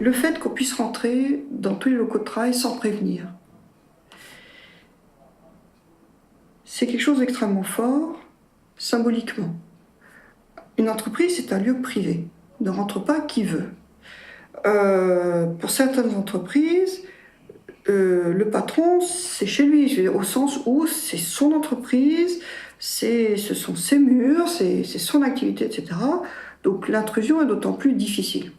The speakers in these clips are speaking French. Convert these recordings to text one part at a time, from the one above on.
le fait qu'on puisse rentrer dans tous les locaux de travail sans prévenir. C'est quelque chose d'extrêmement fort, symboliquement. Une entreprise, c'est un lieu privé. Ne rentre pas qui veut. Pour certaines entreprises, le patron, c'est chez lui, je veux dire, au sens où c'est son entreprise, ce sont ses murs, c'est son activité, etc. Donc l'intrusion est d'autant plus difficile.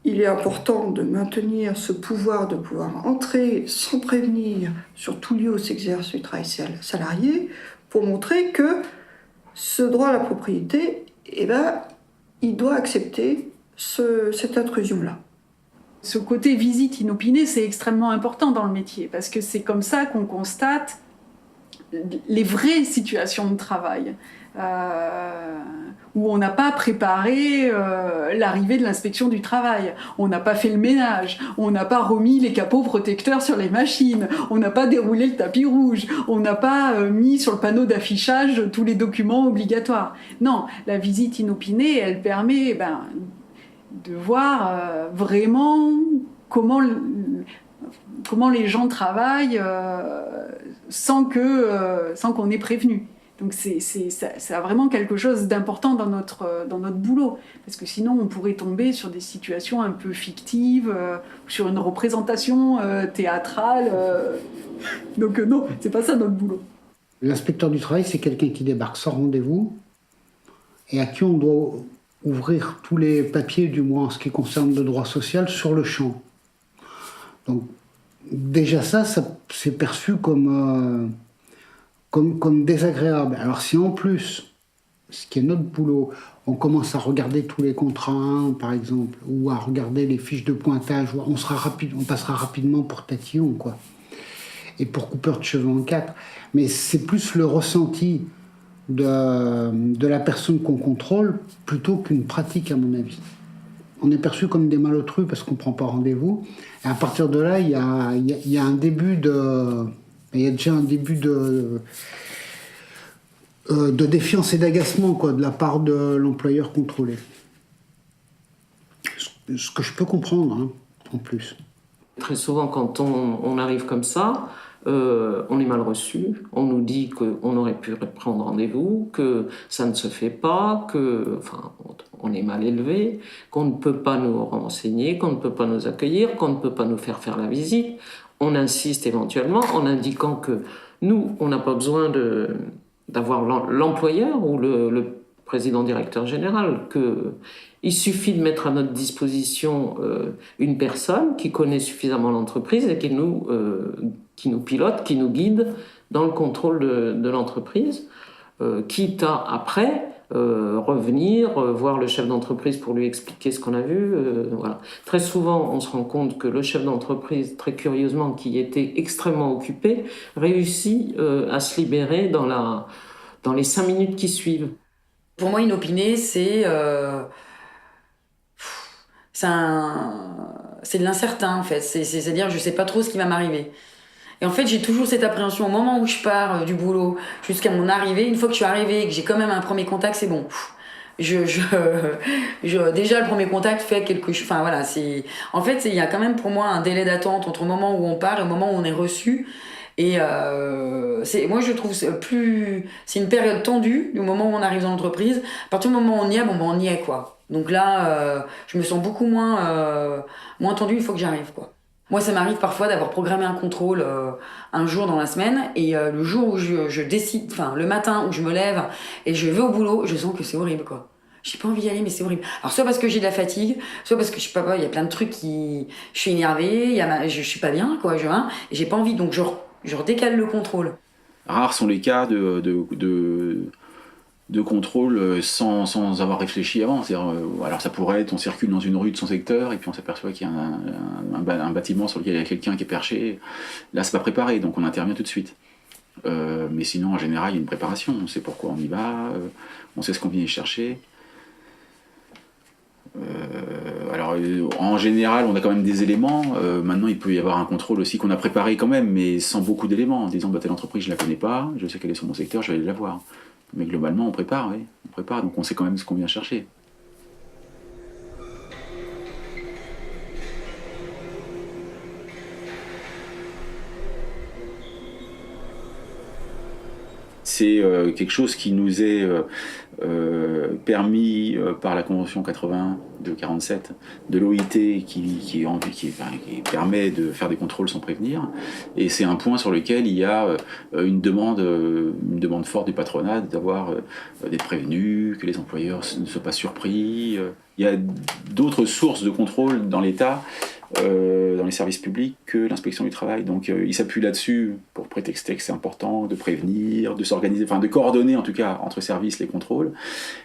Il est important de maintenir ce pouvoir de pouvoir entrer sans prévenir sur tout lieu où s'exerce le travail salarié pour montrer que ce droit à la propriété, eh ben, il doit accepter cette intrusion-là. Ce côté visite inopinée, c'est extrêmement important dans le métier, parce que c'est comme ça qu'on constate les vraies situations de travail, où on n'a pas préparé l'arrivée de l'inspection du travail, on n'a pas fait le ménage, on n'a pas remis les capots protecteurs sur les machines, on n'a pas déroulé le tapis rouge, on n'a pas mis sur le panneau d'affichage tous les documents obligatoires. Non, la visite inopinée, elle permet de voir vraiment comment les gens travaillent sans qu'on ait prévenu. Donc ça a vraiment quelque chose d'important dans notre boulot, parce que sinon on pourrait tomber sur des situations un peu fictives, sur une représentation théâtrale. Donc non, c'est pas ça notre boulot. L'inspecteur du travail, c'est quelqu'un qui débarque sans rendez-vous et à qui on doit ouvrir tous les papiers, du moins en ce qui concerne le droit social, sur le champ. Donc déjà ça c'est perçu comme désagréable. Alors si en plus, ce qui est notre boulot, on commence à regarder tous les contrats 1, par exemple, ou à regarder les fiches de pointage, on passera rapidement pour tatillon, quoi. Et pour coupeur de cheveux en 4. Mais c'est plus le ressenti de la personne qu'on contrôle plutôt qu'une pratique, à mon avis. On est perçu comme des malotrus parce qu'on ne prend pas rendez-vous. Et à partir de là, il y a un début de... Il y a déjà un début de défiance et d'agacement, quoi, de la part de l'employeur contrôlé. Ce que je peux comprendre, hein, en plus. Très souvent, quand on arrive comme ça, on est mal reçu. On nous dit qu'on aurait pu prendre rendez-vous, que ça ne se fait pas, on est mal élevé, qu'on ne peut pas nous renseigner, qu'on ne peut pas nous accueillir, qu'on ne peut pas nous faire la visite. On insiste éventuellement en indiquant que nous, on n'a pas besoin d'avoir l'employeur ou le président-directeur général, qu'il suffit de mettre à notre disposition une personne qui connaît suffisamment l'entreprise et qui nous pilote, qui nous guide dans le contrôle de l'entreprise, quitte à, après, revenir, voir le chef d'entreprise pour lui expliquer ce qu'on a vu. Voilà. Très souvent, on se rend compte que le chef d'entreprise, très curieusement, qui était extrêmement occupé, réussit à se libérer dans les 5 minutes qui suivent. Pour moi, inopiné, c'est de l'incertain, en fait. C'est-à-dire, je sais pas trop ce qui va m'arriver. Et en fait, j'ai toujours cette appréhension au moment où je pars du boulot jusqu'à mon arrivée. Une fois que je suis arrivée et que j'ai quand même un premier contact, c'est bon. Déjà, le premier contact fait quelque chose. Enfin, voilà, en fait, il y a quand même pour moi un délai d'attente entre le moment où on part et le moment où on est reçu. Et moi, je trouve c'est une période tendue du moment où on arrive dans l'entreprise. À partir du moment où on y est, on y est, quoi. Donc là, je me sens beaucoup moins tendue une fois que j'arrive, quoi. Moi, ça m'arrive parfois d'avoir programmé un contrôle un jour dans la semaine et le jour où je décide, le matin où je me lève et je vais au boulot, je sens que c'est horrible, quoi. J'ai pas envie d'y aller, mais c'est horrible. Alors, soit parce que j'ai de la fatigue, soit parce que je sais pas, il y a plein de trucs je suis énervée, je suis pas bien, quoi, et j'ai pas envie, donc je redécale le contrôle. Rares sont les cas de contrôle sans avoir réfléchi avant. Alors ça pourrait être, on circule dans une rue de son secteur et puis on s'aperçoit qu'il y a un bâtiment sur lequel il y a quelqu'un qui est perché. Là, c'est pas préparé, donc on intervient tout de suite. Mais sinon, en général, il y a une préparation. On sait pourquoi on y va, on sait ce qu'on vient y chercher. Alors, en général, on a quand même des éléments. Maintenant, il peut y avoir un contrôle aussi qu'on a préparé quand même, mais sans beaucoup d'éléments. En disant, telle entreprise, je la connais pas, je sais qu'elle est sur mon secteur, je vais aller la voir. Mais globalement, on prépare, donc on sait quand même ce qu'on vient chercher. C'est quelque chose qui nous est permis par la Convention 80 de 47 de l'OIT qui permet de faire des contrôles sans prévenir. Et c'est un point sur lequel il y a une demande forte du patronat d'avoir d'être prévenus, que les employeurs ne soient pas surpris. Il y a d'autres sources de contrôle dans l'État, dans les services publics, que l'inspection du travail. Donc il s'appuie là-dessus pour prétexter que c'est important de prévenir, de s'organiser, enfin de coordonner en tout cas entre services les contrôles.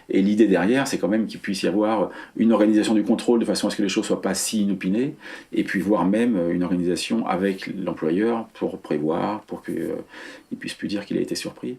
Et l'idée derrière, c'est quand même qu'il puisse y avoir une organisation du contrôle de façon à ce que les choses ne soient pas si inopinées, et puis voire même une organisation avec l'employeur pour prévoir, pour qu'il ne puisse plus dire qu'il a été surpris.